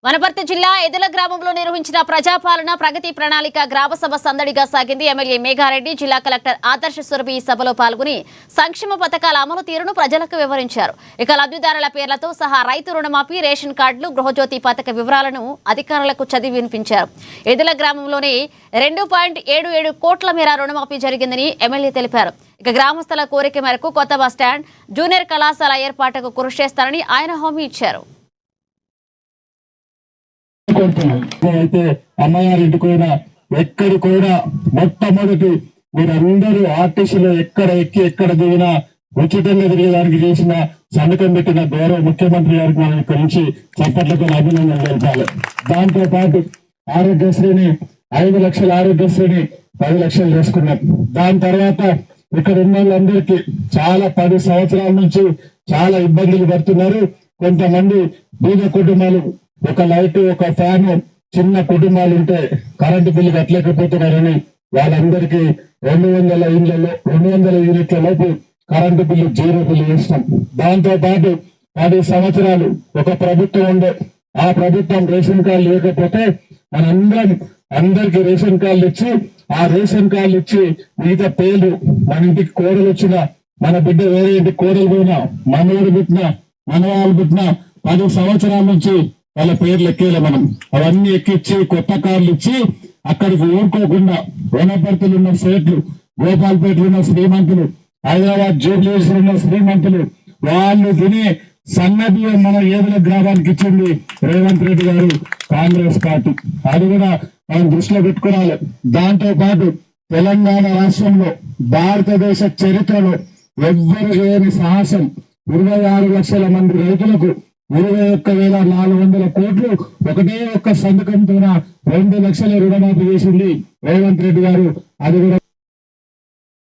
వనపర్తి జిల్లా ఎదుల గ్రామంలో నిర్వహించిన ప్రజాపాలన ప్రగతి ప్రణాళిక గ్రామసభ సందడిగా సాగింది. ఎమ్మెల్యే మేఘారెడ్డి, జిల్లా కలెక్టర్ ఆదర్శ సురభి ఈ సభలో పాల్గొని సంక్షేమ పథకాల అమలు తీరును ప్రజలకు వివరించారు. ఇక లబ్ధిదారుల పేర్లతో సహా రైతు రుణమాఫీ, రేషన్ కార్డులు, గృహజ్యోతి పథక వివరాలను అధికారులకు చదివి వినిపించారు. ఎదుల గ్రామంలోనే 2.77 కోట్ల మేర రుణమాఫీ జరిగిందని ఎమ్మెల్యే తెలిపారు. ఇక గ్రామస్తుల కోరిక మేరకు కొత్త బస్టాండ్, జూనియర్ కళాశాల ఏర్పాటుకు కృషి చేస్తారని ఆయన హామీ ఇచ్చారు. అయితే అమ్మగారింటి కూడా ఎక్కడ మొట్టమొదటి మీరందరూ ఆర్టీసీలో ఎక్కడ ఎక్కి ఎక్కడ దిగినా ఉచితంగా తిరిగేదానికి చేసిన సంతకం పెట్టిన గౌరవ ముఖ్యమంత్రి గారికి మనం ఇక్కడి నుంచి చప్పట్లతో అభినందన తెలపాలి. దాంతో పాటు ఆరోగ్యశ్రీని 5 లక్షల ఆరోగ్యశ్రీని 10 లక్షలు చేసుకున్నాం. దాని తర్వాత ఇక్కడ ఉన్న వాళ్ళందరికీ చాలా 10 సంవత్సరాల నుంచి చాలా ఇబ్బందులు పడుతున్నారు. కొంతమంది బీద కుటుంబాలు, ఒక లైట్, ఒక ఫ్యాన్, చిన్న కుటుంబాలు ఉంటే కరెంటు బిల్లు కట్టలేకపోతున్నారని వాళ్ళందరికీ 200 యూనిట్ల లోపు కరెంటు బిల్లు 0 బిల్లు వేస్తాం. దాంతో పాటు 10 సంవత్సరాలు ఒక ప్రభుత్వం ఉండే, ఆ ప్రభుత్వం రేషన్ కార్డు లేకపోతే అందరికి రేషన్ కార్డులు ఇచ్చి, ఆ రేషన్ కార్డులు ఇచ్చి మిగతా పేర్లు మన ఇంటికి కోడలు వచ్చినా, మన బిడ్డ వేరే ఇంటికి కోడలు పోయినా, మనవాడు పుట్టినా, మనవాళ్ళు పుట్టినా 10 సంవత్సరాల నుంచి వాళ్ళ పేర్లు ఎక్కేయాలి. మనం అవన్నీ ఎక్కిచ్చి కొత్త కార్లు ఇచ్చి అక్కడికి ఊరుకోకుండా వనపర్తిలో ఉన్న సేట్లు, గోపాల్పేటలో ఉన్న శ్రీమంతులు, హైదరాబాద్ జూబ్లీస్ ఉన్న శ్రీమంతులు వాళ్ళు తినే సన్నబియ్యం మన ఏదుల గ్రామానికి ఇచ్చింది రేవంత్ రెడ్డి గారు, కాంగ్రెస్ పార్టీ. అది కూడా మనం దృష్టిలో పెట్టుకోవాలి. దాంతో పాటు తెలంగాణ రాష్ట్రంలో భారతదేశ చరిత్రలో ఎవ్వరు చేయని సాహసం 26 లక్షల మంది రైతులకు 21,400 కోట్లు ఒకటే ఒక్క సంతకంతో 2 లక్షల రుణమాఫీ చేసింది రేవంత్ రెడ్డి గారు. అది కూడా